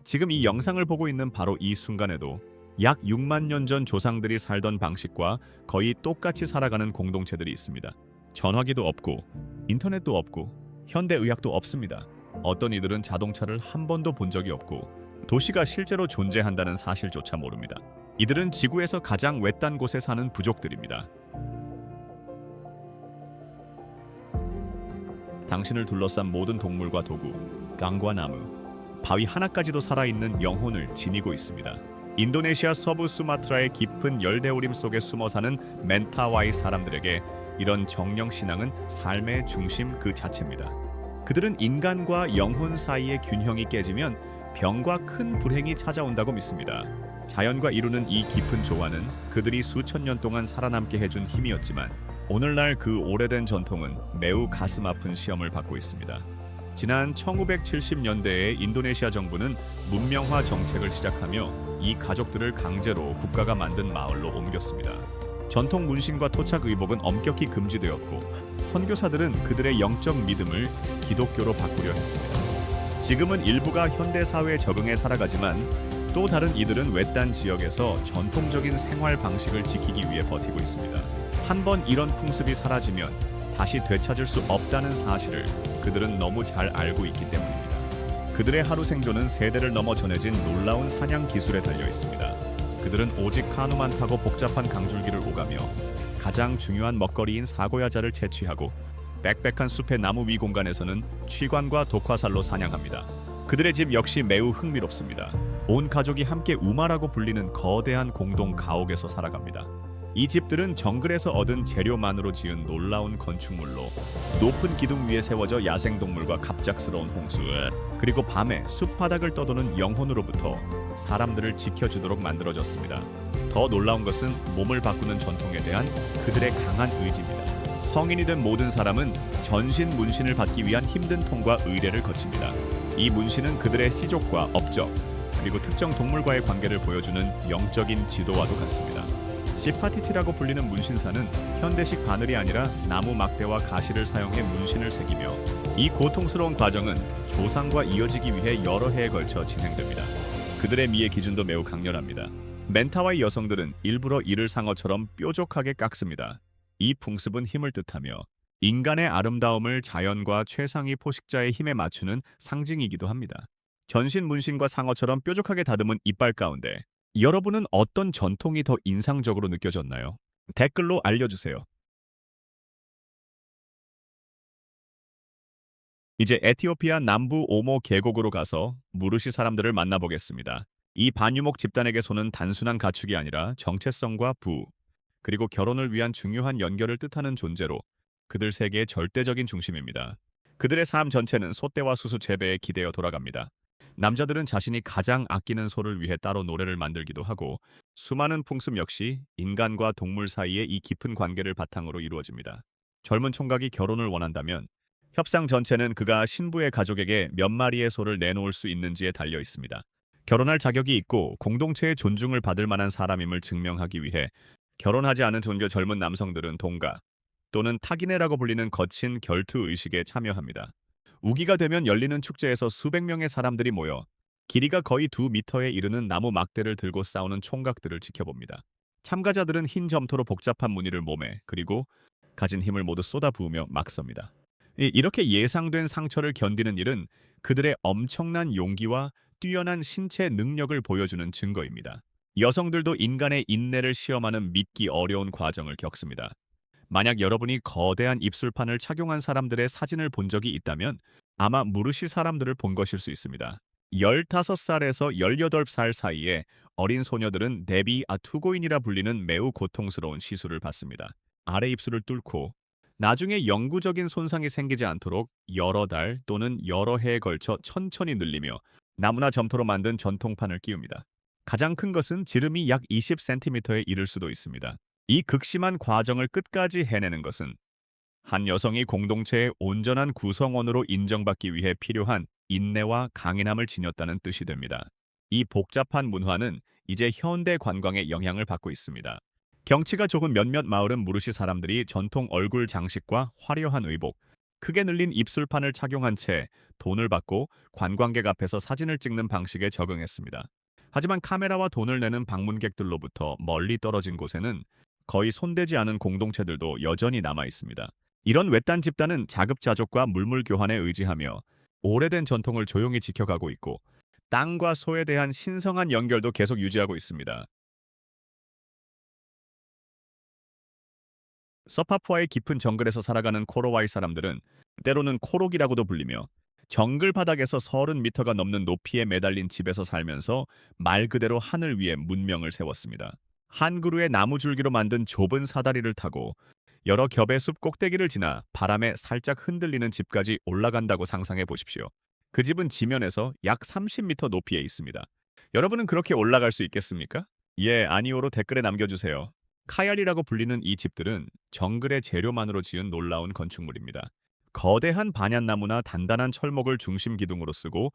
지금 이 영상을 보고 있는 바로 이 순간에도 약 6만 년 전 조상들이 살던 방식과 거의 똑같이 살아가는 공동체들이 있습니다. 전화기도 없고 인터넷도 없고 현대의학도 없습니다. 어떤 이들은 자동차를 한 번도 본 적이 없고 도시가 실제로 존재한다는 사실조차 모릅니다. 이들은 지구에서 가장 외딴 곳에 사는 부족들입니다. 당신을 둘러싼 모든 동물과 도구, 강과 나무, 바위 하나까지도 살아있는 영혼을 지니고 있습니다. 인도네시아 서부 수마트라의 깊은 열대우림 속에 숨어 사는 멘타와이 사람들에게 이런 정령 신앙은 삶의 중심 그 자체입니다. 그들은 인간과 영혼 사이의 균형이 깨지면 병과 큰 불행이 찾아온다고 믿습니다. 자연과 이루는 이 깊은 조화는 그들이 수천 년 동안 살아남게 해준 힘이었지만 오늘날 그 오래된 전통은 매우 가슴 아픈 시험을 받고 있습니다. 지난 1970년대에 인도네시아 정부는 문명화 정책을 시작하며 이 가족들을 강제로 국가가 만든 마을로 옮겼습니다. 전통 문신과 토착 의복은 엄격히 금지되었고 선교사들은 그들의 영적 믿음을 기독교로 바꾸려 했습니다. 지금은 일부가 현대 사회에 적응해 살아가지만 또 다른 이들은 외딴 지역에서 전통적인 생활 방식을 지키기 위해 버티고 있습니다. 한번 이런 풍습이 사라지면 다시 되찾을 수 없다는 사실을 그들은 너무 잘 알고 있기 때문입니다. 그들의 하루 생존은 세대를 넘어 전해진 놀라운 사냥 기술에 달려 있습니다. 그들은 오직 카누만 타고 복잡한 강줄기를 오가며 가장 중요한 먹거리인 사고야자를 채취하고 빽빽한 숲의 나무 위 공간에서는 취관과 독화살로 사냥합니다. 그들의 집 역시 매우 흥미롭습니다. 온 가족이 함께 우마라고 불리는 거대한 공동 가옥에서 살아갑니다. 이 집들은 정글에서 얻은 재료만으로 지은 놀라운 건축물로 높은 기둥 위에 세워져 야생동물과 갑작스러운 홍수 그리고 밤에 숲바닥을 떠도는 영혼으로부터 사람들을 지켜주도록 만들어졌습니다. 더 놀라운 것은 몸을 바꾸는 전통에 대한 그들의 강한 의지입니다. 성인이 된 모든 사람은 전신 문신을 받기 위한 힘든 통과 의례를 거칩니다. 이 문신은 그들의 시족과 업적 그리고 특정 동물과의 관계를 보여주는 영적인 지도와도 같습니다. 시파티티라고 불리는 문신사는 현대식 바늘이 아니라 나무 막대와 가시를 사용해 문신을 새기며 이 고통스러운 과정은 조상과 이어지기 위해 여러 해에 걸쳐 진행됩니다. 그들의 미의 기준도 매우 강렬합니다. 멘타와이 여성들은 일부러 이를 상어처럼 뾰족하게 깎습니다. 이 풍습은 힘을 뜻하며 인간의 아름다움을 자연과 최상위 포식자의 힘에 맞추는 상징이기도 합니다. 전신 문신과 상어처럼 뾰족하게 다듬은 이빨 가운데 여러분은 어떤 전통이 더 인상적으로 느껴졌나요? 댓글로 알려주세요. 이제 에티오피아 남부 오모 계곡으로 가서 무르시 사람들을 만나보겠습니다. 이 반유목 집단에게서는 단순한 가축이 아니라 정체성과 부, 그리고 결혼을 위한 중요한 연결을 뜻하는 존재로 그들 세계의 절대적인 중심입니다. 그들의 삶 전체는 소떼와 수수 재배에 기대어 돌아갑니다. 남자들은 자신이 가장 아끼는 소를 위해 따로 노래를 만들기도 하고 수많은 풍습 역시 인간과 동물 사이의 이 깊은 관계를 바탕으로 이루어집니다. 젊은 총각이 결혼을 원한다면 협상 전체는 그가 신부의 가족에게 몇 마리의 소를 내놓을 수 있는지에 달려 있습니다. 결혼할 자격이 있고 공동체의 존중을 받을 만한 사람임을 증명하기 위해 결혼하지 않은 종교 젊은 남성들은 동가 또는 타기네라고 불리는 거친 결투 의식에 참여합니다. 우기가 되면 열리는 축제에서 수백 명의 사람들이 모여 길이가 거의 2미터에 이르는 나무 막대를 들고 싸우는 총각들을 지켜봅니다. 참가자들은 흰 점토로 복잡한 무늬를 몸에 그리고 가진 힘을 모두 쏟아부으며 막 섭니다. 이렇게 예상된 상처를 견디는 일은 그들의 엄청난 용기와 뛰어난 신체 능력을 보여주는 증거입니다. 여성들도 인간의 인내를 시험하는 믿기 어려운 과정을 겪습니다. 만약 여러분이 거대한 입술판을 착용한 사람들의 사진을 본 적이 있다면 아마 무르시 사람들을 본 것일 수 있습니다. 15살에서 18살 사이에 어린 소녀들은 데비 아투고인이라 불리는 매우 고통스러운 시술을 받습니다. 아래 입술을 뚫고 나중에 영구적인 손상이 생기지 않도록 여러 달 또는 여러 해에 걸쳐 천천히 늘리며 나무나 점토로 만든 전통판을 끼웁니다. 가장 큰 것은 지름이 약 20cm에 이를 수도 있습니다. 이 극심한 과정을 끝까지 해내는 것은 한 여성이 공동체의 온전한 구성원으로 인정받기 위해 필요한 인내와 강인함을 지녔다는 뜻이 됩니다. 이 복잡한 문화는 이제 현대 관광에 영향을 받고 있습니다. 경치가 좋은 몇몇 마을은 무르시 사람들이 전통 얼굴 장식과 화려한 의복, 크게 늘린 입술판을 착용한 채 돈을 받고 관광객 앞에서 사진을 찍는 방식에 적응했습니다. 하지만 카메라와 돈을 내는 방문객들로부터 멀리 떨어진 곳에는 거의 손대지 않은 공동체들도 여전히 남아 있습니다. 이런 외딴 집단은 자급자족과 물물 교환에 의지하며 오래된 전통을 조용히 지켜가고 있고 땅과 소에 대한 신성한 연결도 계속 유지하고 있습니다. 서파푸아의 깊은 정글에서 살아가는 코로와이 사람들은 때로는 코록이라고도 불리며 정글 바닥에서 30m가 넘는 높이에 매달린 집에서 살면서 말 그대로 하늘 위에 문명을 세웠습니다. 한 그루의 나무 줄기로 만든 좁은 사다리를 타고 여러 겹의 숲 꼭대기를 지나 바람에 살짝 흔들리는 집까지 올라간다고 상상해 보십시오. 그 집은 지면에서 약 30m 높이에 있습니다. 여러분은 그렇게 올라갈 수 있겠습니까? 예, 아니오로 댓글에 남겨주세요. 카얄이라고 불리는 이 집들은 정글의 재료만으로 지은 놀라운 건축물입니다. 거대한 반얀나무나 단단한 철목을 중심 기둥으로 쓰고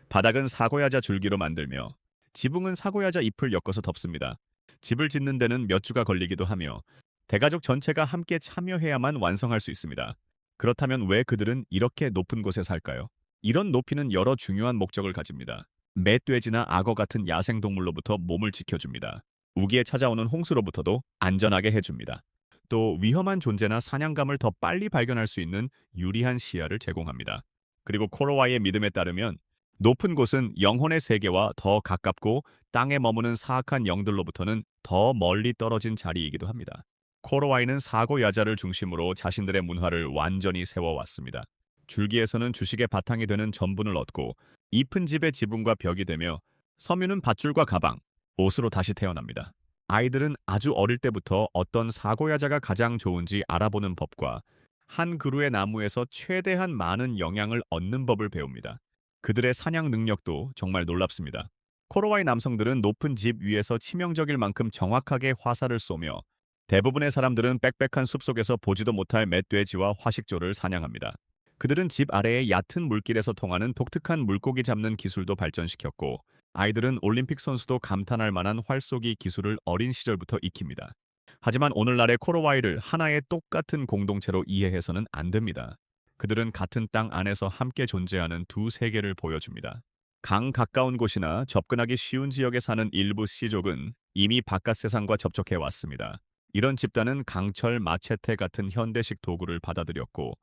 바닥은 사고야자 줄기로 만들며 지붕은 사고야자 잎을 엮어서 덮습니다. 집을 짓는 데는 몇 주가 걸리기도 하며 대가족 전체가 함께 참여해야만 완성할 수 있습니다. 그렇다면 왜 그들은 이렇게 높은 곳에 살까요? 이런 높이는 여러 중요한 목적을 가집니다. 멧돼지나 악어 같은 야생동물로부터 몸을 지켜줍니다. 우기에 찾아오는 홍수로부터도 안전하게 해줍니다. 또 위험한 존재나 사냥감을 더 빨리 발견할 수 있는 유리한 시야를 제공합니다. 그리고 코로와의 믿음에 따르면 높은 곳은 영혼의 세계와 더 가깝고 땅에 머무는 사악한 영들로부터는 더 멀리 떨어진 자리이기도 합니다. 코로와이는 사고 야자를 중심으로 자신들의 문화를 완전히 세워왔습니다. 줄기에서는 주식의 바탕이 되는 전분을 얻고 잎은 집의 지붕과 벽이 되며 섬유는 밧줄과 가방, 옷으로 다시 태어납니다. 아이들은 아주 어릴 때부터 어떤 사고야자가 가장 좋은지 알아보는 법과 한 그루의 나무에서 최대한 많은 영양을 얻는 법을 배웁니다. 그들의 사냥 능력도 정말 놀랍습니다. 코로와이 남성들은 높은 집 위에서 치명적일 만큼 정확하게 화살을 쏘며 대부분의 사람들은 빽빽한 숲속에서 보지도 못할 멧돼지와 화식조를 사냥합니다. 그들은 집 아래의 얕은 물길에서 통하는 독특한 물고기 잡는 기술도 발전시켰고 아이들은 올림픽 선수도 감탄할 만한 활쏘기 기술을 어린 시절부터 익힙니다. 하지만 오늘날의 코로와이를 하나의 똑같은 공동체로 이해해서는 안 됩니다. 그들은 같은 땅 안에서 함께 존재하는 두 세계를 보여줍니다. 강 가까운 곳이나 접근하기 쉬운 지역에 사는 일부 씨족은 이미 바깥 세상과 접촉해 왔습니다. 이런 집단은 강철, 마체테 같은 현대식 도구를 받아들였고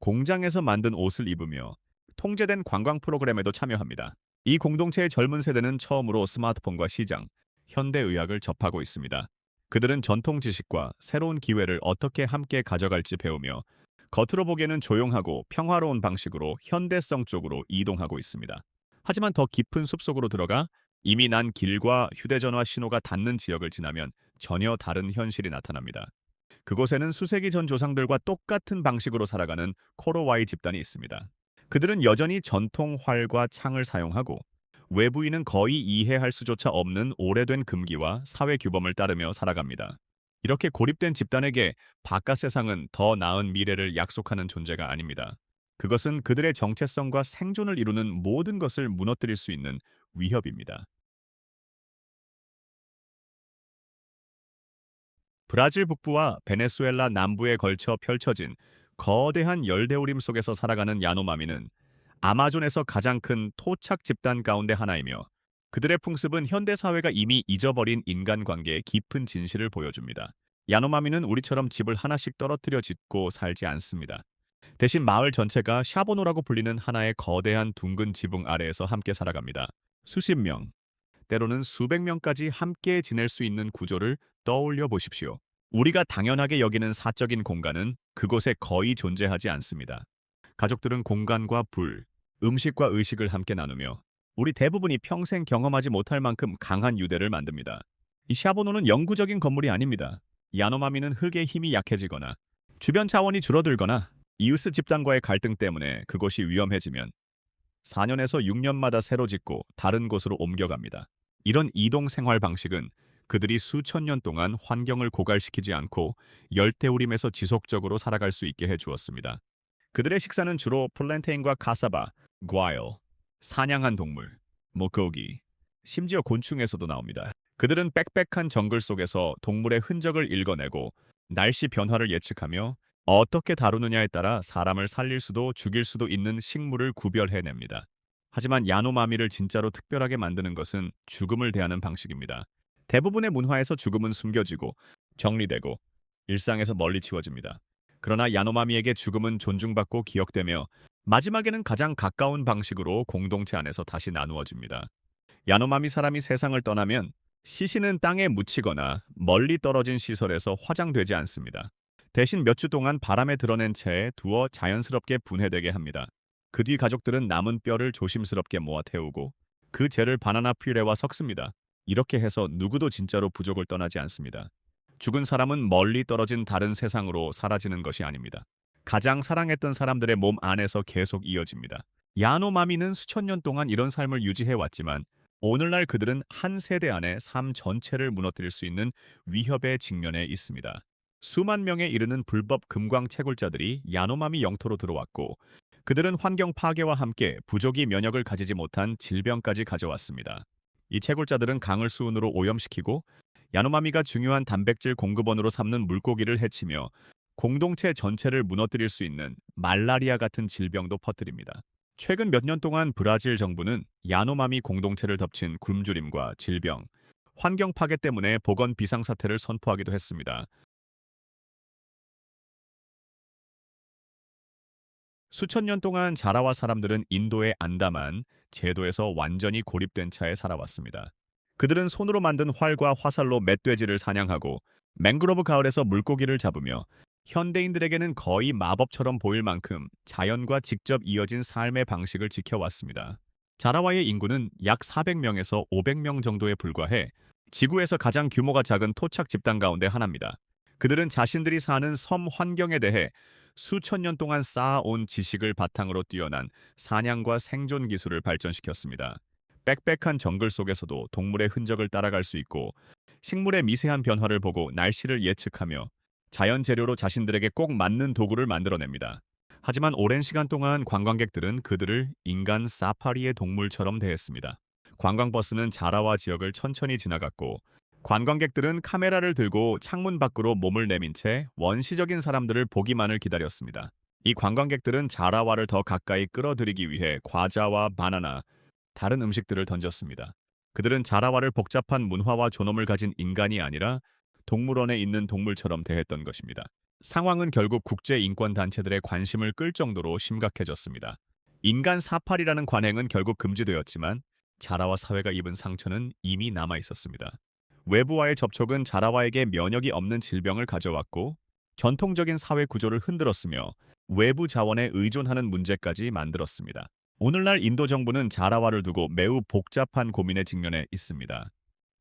공장에서 만든 옷을 입으며 통제된 관광 프로그램에도 참여합니다. 이 공동체의 젊은 세대는 처음으로 스마트폰과 시장, 현대의학을 접하고 있습니다. 그들은 전통 지식과 새로운 기회를 어떻게 함께 가져갈지 배우며 겉으로 보기에는 조용하고 평화로운 방식으로 현대성 쪽으로 이동하고 있습니다. 하지만 더 깊은 숲속으로 들어가 이미 난 길과 휴대전화 신호가 닿는 지역을 지나면 전혀 다른 현실이 나타납니다. 그곳에는 수세기 전 조상들과 똑같은 방식으로 살아가는 코로와이 집단이 있습니다. 그들은 여전히 전통 활과 창을 사용하고 외부인은 거의 이해할 수조차 없는 오래된 금기와 사회 규범을 따르며 살아갑니다. 이렇게 고립된 집단에게 바깥 세상은 더 나은 미래를 약속하는 존재가 아닙니다. 그것은 그들의 정체성과 생존을 이루는 모든 것을 무너뜨릴 수 있는 위협입니다. 브라질 북부와 베네수엘라 남부에 걸쳐 펼쳐진 거대한 열대우림 속에서 살아가는 야노마미는 아마존에서 가장 큰 토착 집단 가운데 하나이며 그들의 풍습은 현대 사회가 이미 잊어버린 인간관계의 깊은 진실을 보여줍니다. 야노마미는 우리처럼 집을 하나씩 떨어뜨려 짓고 살지 않습니다. 대신 마을 전체가 샤보노라고 불리는 하나의 거대한 둥근 지붕 아래에서 함께 살아갑니다. 수십 명, 때로는 수백 명까지 함께 지낼 수 있는 구조를 떠올려 보십시오. 우리가 당연하게 여기는 사적인 공간은 그곳에 거의 존재하지 않습니다. 가족들은 공간과 불, 음식과 의식을 함께 나누며 우리 대부분이 평생 경험하지 못할 만큼 강한 유대를 만듭니다. 이 샤보노는 영구적인 건물이 아닙니다. 야노마미는 흙의 힘이 약해지거나 주변 자원이 줄어들거나 이웃 집단과의 갈등 때문에 그곳이 위험해지면 4년에서 6년마다 새로 짓고 다른 곳으로 옮겨갑니다. 이런 이동 생활 방식은 그들이 수천 년 동안 환경을 고갈시키지 않고 열대우림에서 지속적으로 살아갈 수 있게 해주었습니다. 그들의 식사는 주로 플랜테인과 카사바, 과일, 사냥한 동물, 물고기, 심지어 곤충에서도 나옵니다. 그들은 빽빽한 정글 속에서 동물의 흔적을 읽어내고 날씨 변화를 예측하며 어떻게 다루느냐에 따라 사람을 살릴 수도 죽일 수도 있는 식물을 구별해냅니다. 하지만 야노마미를 진짜로 특별하게 만드는 것은 죽음을 대하는 방식입니다. 대부분의 문화에서 죽음은 숨겨지고 정리되고 일상에서 멀리 치워집니다. 그러나 야노마미에게 죽음은 존중받고 기억되며 마지막에는 가장 가까운 방식으로 공동체 안에서 다시 나누어집니다. 야노마미 사람이 세상을 떠나면 시신은 땅에 묻히거나 멀리 떨어진 시설에서 화장되지 않습니다. 대신 몇 주 동안 바람에 드러낸 채에 두어 자연스럽게 분해되게 합니다. 그 뒤 가족들은 남은 뼈를 조심스럽게 모아 태우고 그 재를 바나나 퓨레와 섞습니다. 이렇게 해서 누구도 진짜로 부족을 떠나지 않습니다. 죽은 사람은 멀리 떨어진 다른 세상으로 사라지는 것이 아닙니다. 가장 사랑했던 사람들의 몸 안에서 계속 이어집니다. 야노마미는 수천 년 동안 이런 삶을 유지해 왔지만 오늘날 그들은 한 세대 안에 삶 전체를 무너뜨릴 수 있는 위협에 직면해 있습니다. 수만 명에 이르는 불법 금광 채굴자들이 야노마미 영토로 들어왔고 그들은 환경 파괴와 함께 부족이 면역을 가지지 못한 질병까지 가져왔습니다. 이 채굴자들은 강을 수은으로 오염시키고 야노마미가 중요한 단백질 공급원으로 삼는 물고기를 해치며 공동체 전체를 무너뜨릴 수 있는 말라리아 같은 질병도 퍼뜨립니다. 최근 몇 년 동안 브라질 정부는 야노마미 공동체를 덮친 굶주림과 질병, 환경 파괴 때문에 보건 비상사태를 선포하기도 했습니다. 수천 년 동안 자라와 사람들은 인도의 안다만 제도에서 완전히 고립된 차에 살아왔습니다. 그들은 손으로 만든 활과 화살로 멧돼지를 사냥하고 맹그로브 가을에서 물고기를 잡으며 현대인들에게는 거의 마법처럼 보일 만큼 자연과 직접 이어진 삶의 방식을 지켜왔습니다. 자라와의 인구는 약 400명에서 500명 정도에 불과해 지구에서 가장 규모가 작은 토착 집단 가운데 하나입니다. 그들은 자신들이 사는 섬 환경에 대해 수천 년 동안 쌓아온 지식을 바탕으로 뛰어난 사냥과 생존 기술을 발전시켰습니다. 빽빽한 정글 속에서도 동물의 흔적을 따라갈 수 있고 식물의 미세한 변화를 보고 날씨를 예측하며 자연 재료로 자신들에게 꼭 맞는 도구를 만들어냅니다. 하지만 오랜 시간 동안 관광객들은 그들을 인간 사파리의 동물처럼 대했습니다. 관광버스는 자라와 지역을 천천히 지나갔고 관광객들은 카메라를 들고 창문 밖으로 몸을 내민 채 원시적인 사람들을 보기만을 기다렸습니다. 이 관광객들은 자라와를 더 가까이 끌어들이기 위해 과자와 바나나, 다른 음식들을 던졌습니다. 그들은 자라와를 복잡한 문화와 존엄을 가진 인간이 아니라 동물원에 있는 동물처럼 대했던 것입니다. 상황은 결국 국제인권단체들의 관심을 끌 정도로 심각해졌습니다. 인간 사파리라는 관행은 결국 금지되었지만 자라와 사회가 입은 상처는 이미 남아 있었습니다. 외부와의 접촉은 자라와에게 면역이 없는 질병을 가져왔고 전통적인 사회 구조를 흔들었으며 외부 자원에 의존하는 문제까지 만들었습니다. 오늘날 인도 정부는 자라와를 두고 매우 복잡한 고민에 직면해 있습니다.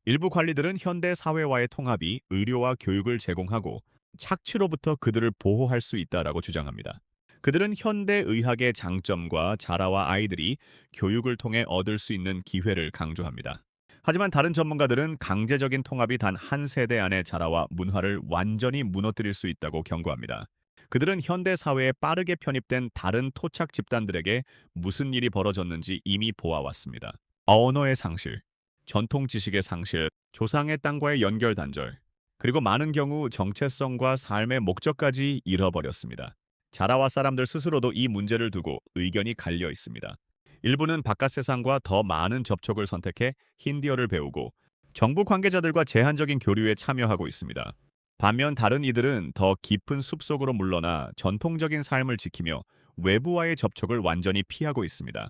일부 관리들은 현대 사회와의 통합이 의료와 교육을 제공하고 착취로부터 그들을 보호할 수 있다라고 주장합니다. 그들은 현대 의학의 장점과 자라와 아이들이 교육을 통해 얻을 수 있는 기회를 강조합니다. 하지만 다른 전문가들은 강제적인 통합이 단 한 세대 안의 자라와 문화를 완전히 무너뜨릴 수 있다고 경고합니다. 그들은 현대 사회에 빠르게 편입된 다른 토착 집단들에게 무슨 일이 벌어졌는지 이미 보아왔습니다. 언어의 상실, 전통 지식의 상실, 조상의 땅과의 연결 단절, 그리고 많은 경우 정체성과 삶의 목적까지 잃어버렸습니다. 자라와 사람들 스스로도 이 문제를 두고 의견이 갈려 있습니다. 일부는 바깥 세상과 더 많은 접촉을 선택해 힌디어를 배우고 정부 관계자들과 제한적인 교류에 참여하고 있습니다. 반면 다른 이들은 더 깊은 숲속으로 물러나 전통적인 삶을 지키며 외부와의 접촉을 완전히 피하고 있습니다.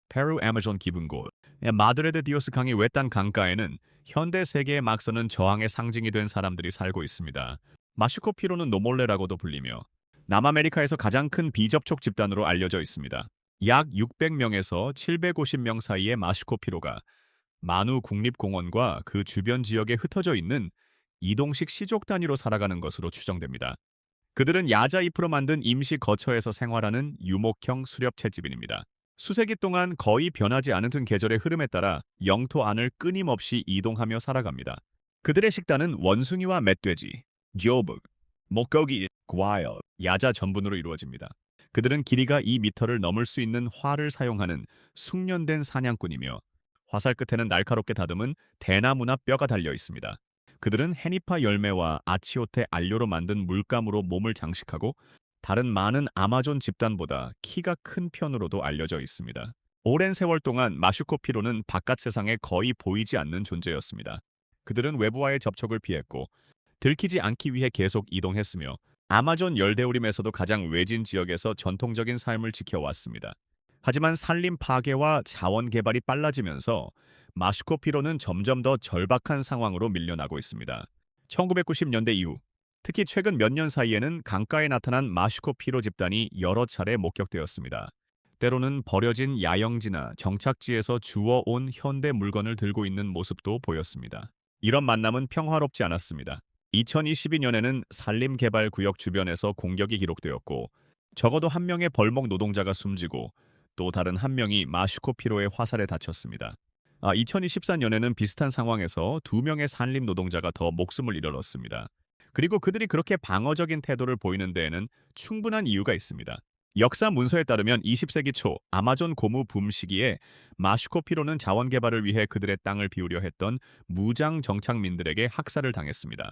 페루 아마존 기슭곳 마드레데 디오스 강의 외딴 강가에는 현대 세계에 막서는 저항의 상징이 된 사람들이 살고 있습니다. 마슈코 피로는 노몰레라고도 불리며 남아메리카에서 가장 큰 비접촉 집단으로 알려져 있습니다. 약 600명에서 750명 사이의 마슈코 피로가 마누 국립공원과 그 주변 지역에 흩어져 있는 이동식 시족 단위로 살아가는 것으로 추정됩니다. 그들은 야자 잎으로 만든 임시 거처에서 생활하는 유목형 수렵 채집인입니다. 수세기 동안 거의 변하지 않은 계절의 흐름에 따라 영토 안을 끊임없이 이동하며 살아갑니다. 그들의 식단은 원숭이와 멧돼지, 지오브, 목고기, 과일, 야자 전분으로 이루어집니다. 그들은 길이가 2미터를 넘을 수 있는 활을 사용하는 숙련된 사냥꾼이며 화살 끝에는 날카롭게 다듬은 대나무나 뼈가 달려 있습니다. 그들은 헤니파 열매와 아치오테 알료로 만든 물감으로 몸을 장식하고 다른 많은 아마존 집단보다 키가 큰 편으로도 알려져 있습니다. 오랜 세월 동안 마슈코피로는 바깥 세상에 거의 보이지 않는 존재였습니다. 그들은 외부와의 접촉을 피했고 들키지 않기 위해 계속 이동했으며 아마존 열대우림에서도 가장 외진 지역에서 전통적인 삶을 지켜왔습니다. 하지만 산림 파괴와 자원 개발이 빨라지면서 마슈코피로는 점점 더 절박한 상황으로 밀려나고 있습니다. 1990년대 이후, 특히 최근 몇 년 사이에는 강가에 나타난 마슈코피로 집단이 여러 차례 목격되었습니다. 때로는 버려진 야영지나 정착지에서 주워온 현대 물건을 들고 있는 모습도 보였습니다. 이런 만남은 평화롭지 않았습니다. 2022년에는 산림개발구역 주변에서 공격이 기록되었고 적어도 한 명의 벌목 노동자가 숨지고 또 다른 한 명이 마슈코피로의 화살에 다쳤습니다. 2024년에는 비슷한 상황에서 두 명의 산림 노동자가 더 목숨을 잃었습니다. 그리고 그들이 그렇게 방어적인 태도를 보이는 데에는 충분한 이유가 있습니다. 역사 문서에 따르면 20세기 초 아마존 고무 붐 시기에 마슈코피로는 자원 개발을 위해 그들의 땅을 비우려 했던 무장 정착민들에게 학살을 당했습니다.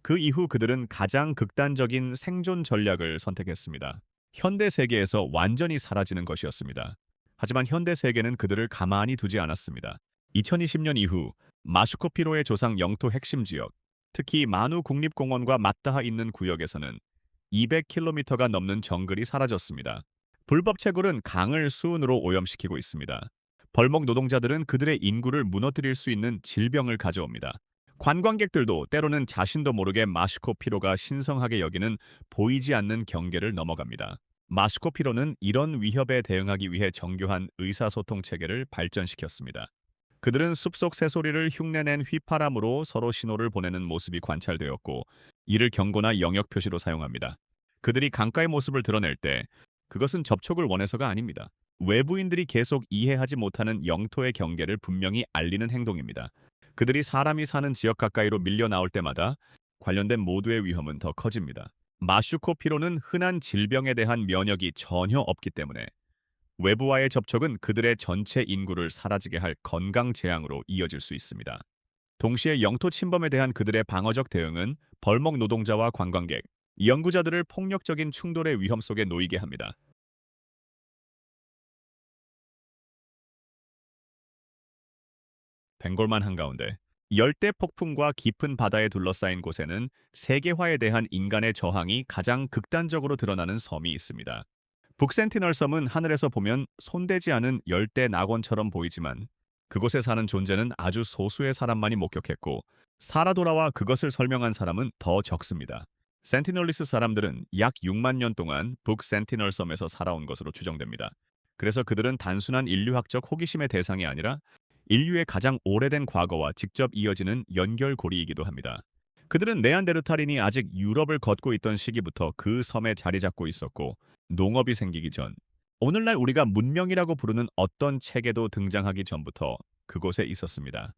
그 이후 그들은 가장 극단적인 생존 전략을 선택했습니다. 현대 세계에서 완전히 사라지는 것이었습니다. 하지만 현대 세계는 그들을 가만히 두지 않았습니다. 2020년 이후 마슈코피로의 조상 영토 핵심 지역, 특히 마누 국립공원과 맞닿아 있는 구역에서는 200km가 넘는 정글이 사라졌습니다. 불법 채굴은 강을 수은으로 오염시키고 있습니다. 벌목 노동자들은 그들의 인구를 무너뜨릴 수 있는 질병을 가져옵니다. 관광객들도 때로는 자신도 모르게 마슈코피로가 신성하게 여기는 보이지 않는 경계를 넘어갑니다. 마슈코피로는 이런 위협에 대응하기 위해 정교한 의사소통 체계를 발전시켰습니다. 그들은 숲속 새소리를 흉내낸 휘파람으로 서로 신호를 보내는 모습이 관찰되었고 이를 경고나 영역 표시로 사용합니다. 그들이 강가의 모습을 드러낼 때 그것은 접촉을 원해서가 아닙니다. 외부인들이 계속 이해하지 못하는 영토의 경계를 분명히 알리는 행동입니다. 그들이 사람이 사는 지역 가까이로 밀려 나올 때마다 관련된 모두의 위험은 더 커집니다. 마슈코피로는 흔한 질병에 대한 면역이 전혀 없기 때문에 외부와의 접촉은 그들의 전체 인구를 사라지게 할 건강 재앙으로 이어질 수 있습니다. 동시에 영토 침범에 대한 그들의 방어적 대응은 벌목 노동자와 관광객, 연구자들을 폭력적인 충돌의 위험 속에 놓이게 합니다. 벵골만 한가운데 열대 폭풍과 깊은 바다에 둘러싸인 곳에는 세계화에 대한 인간의 저항이 가장 극단적으로 드러나는 섬이 있습니다. 북센티널 섬은 하늘에서 보면 손대지 않은 열대 낙원처럼 보이지만 그곳에 사는 존재는 아주 소수의 사람만이 목격했고 살아 돌아와 그것을 설명한 사람은 더 적습니다. 센티널리스 사람들은 약 6만 년 동안 북센티널 섬에서 살아온 것으로 추정됩니다. 그래서 그들은 단순한 인류학적 호기심의 대상이 아니라 인류의 가장 오래된 과거와 직접 이어지는 연결고리이기도 합니다. 그들은 네안데르탈인이 아직 유럽을 걷고 있던 시기부터 그 섬에 자리 잡고 있었고 농업이 생기기 전, 오늘날 우리가 문명이라고 부르는 어떤 체계도 등장하기 전부터 그곳에 있었습니다.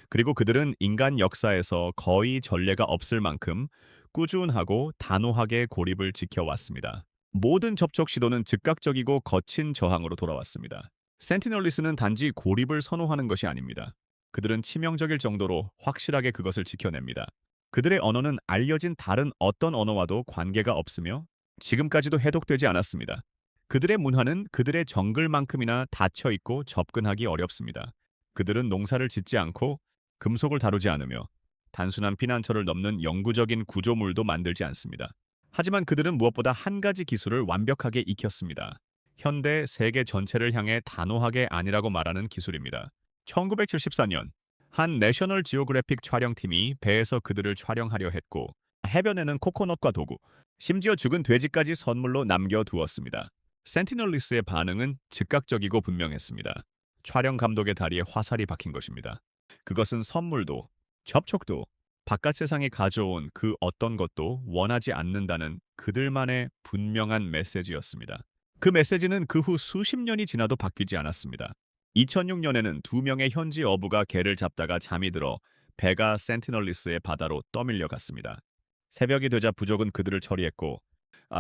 그리고 그들은 인간 역사에서 거의 전례가 없을 만큼 꾸준하고 단호하게 고립을 지켜왔습니다. 모든 접촉 시도는 즉각적이고 거친 저항으로 돌아왔습니다. 센티널리스는 단지 고립을 선호하는 것이 아닙니다. 그들은 치명적일 정도로 확실하게 그것을 지켜냅니다. 그들의 언어는 알려진 다른 어떤 언어와도 관계가 없으며 지금까지도 해독되지 않았습니다. 그들의 문화는 그들의 정글만큼이나 닫혀 있고 접근하기 어렵습니다. 그들은 농사를 짓지 않고 금속을 다루지 않으며 단순한 피난처를 넘는 영구적인 구조물도 만들지 않습니다. 하지만 그들은 무엇보다 한 가지 기술을 완벽하게 익혔습니다. 현대 세계 전체를 향해 단호하게 아니라고 말하는 기술입니다. 1974년 한 내셔널 지오그래픽 촬영팀이 배에서 그들을 촬영하려 했고 해변에는 코코넛과 도구, 심지어 죽은 돼지까지 선물로 남겨두었습니다. 센티널리스의 반응은 즉각적이고 분명했습니다. 촬영 감독의 다리에 화살이 박힌 것입니다. 그것은 선물도, 접촉도, 바깥 세상에 가져온 그 어떤 것도 원하지 않는다는 그들만의 분명한 메시지였습니다. 그 메시지는 그 후 수십 년이 지나도 바뀌지 않았습니다. 2006년에는 두 명의 현지 어부가 개를 잡다가 잠이 들어 배가 센티널리스의 바다로 떠밀려 갔습니다. 새벽이 되자 부족은 그들을 처리했고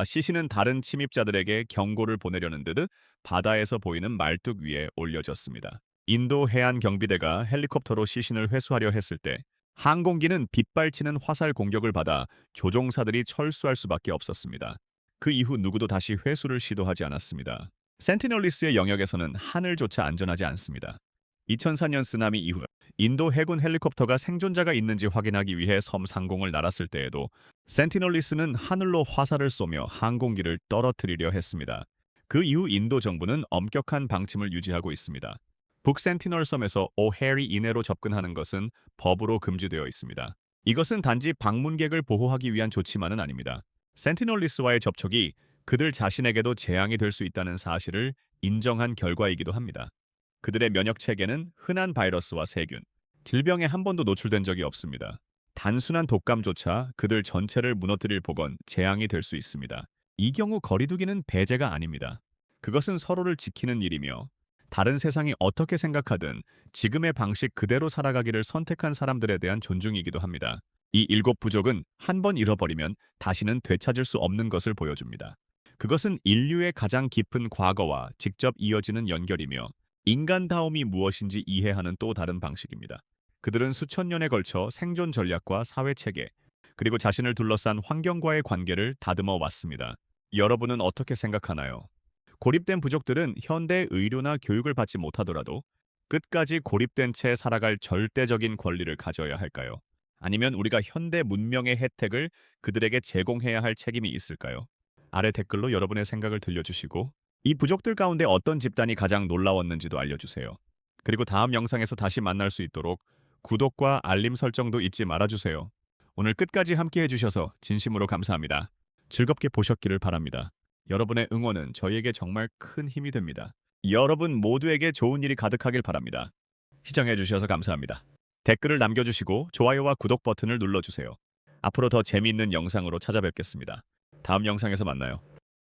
시신은 다른 침입자들에게 경고를 보내려는 듯 바다에서 보이는 말뚝 위에 올려졌습니다. 인도 해안 경비대가 헬리콥터로 시신을 회수하려 했을 때 항공기는 빗발치는 화살 공격을 받아 조종사들이 철수할 수밖에 없었습니다. 그 이후 누구도 다시 회수를 시도하지 않았습니다. 센티널리스의 영역에서는 하늘조차 안전하지 않습니다. 2004년 쓰나미 이후 인도 해군 헬리콥터가 생존자가 있는지 확인하기 위해 섬 상공을 날았을 때에도 센티널리스는 하늘로 화살을 쏘며 항공기를 떨어뜨리려 했습니다. 그 이후 인도 정부는 엄격한 방침을 유지하고 있습니다. 북센티널 섬에서 오해리 이내로 접근하는 것은 법으로 금지되어 있습니다. 이것은 단지 방문객을 보호하기 위한 조치만은 아닙니다. 센티널리스와의 접촉이 그들 자신에게도 재앙이 될 수 있다는 사실을 인정한 결과이기도 합니다. 그들의 면역 체계는 흔한 바이러스와 세균, 질병에 한 번도 노출된 적이 없습니다. 단순한 독감조차 그들 전체를 무너뜨릴 보건 재앙이 될 수 있습니다. 이 경우 거리두기는 배제가 아닙니다. 그것은 서로를 지키는 일이며 다른 세상이 어떻게 생각하든 지금의 방식 그대로 살아가기를 선택한 사람들에 대한 존중이기도 합니다. 이 일곱 부족은 한 번 잃어버리면 다시는 되찾을 수 없는 것을 보여줍니다. 그것은 인류의 가장 깊은 과거와 직접 이어지는 연결이며 인간다움이 무엇인지 이해하는 또 다른 방식입니다. 그들은 수천 년에 걸쳐 생존 전략과 사회 체계, 그리고 자신을 둘러싼 환경과의 관계를 다듬어 왔습니다. 여러분은 어떻게 생각하나요? 고립된 부족들은 현대 의료나 교육을 받지 못하더라도 끝까지 고립된 채 살아갈 절대적인 권리를 가져야 할까요? 아니면 우리가 현대 문명의 혜택을 그들에게 제공해야 할 책임이 있을까요? 아래 댓글로 여러분의 생각을 들려주시고 이 부족들 가운데 어떤 집단이 가장 놀라웠는지도 알려주세요. 그리고 다음 영상에서 다시 만날 수 있도록 구독과 알림 설정도 잊지 말아주세요. 오늘 끝까지 함께 해주셔서 진심으로 감사합니다. 즐겁게 보셨기를 바랍니다. 여러분의 응원은 저희에게 정말 큰 힘이 됩니다. 여러분 모두에게 좋은 일이 가득하길 바랍니다. 시청해주셔서 감사합니다. 댓글을 남겨주시고 좋아요와 구독 버튼을 눌러주세요. 앞으로 더 재미있는 영상으로 찾아뵙겠습니다. 다음 영상에서 만나요.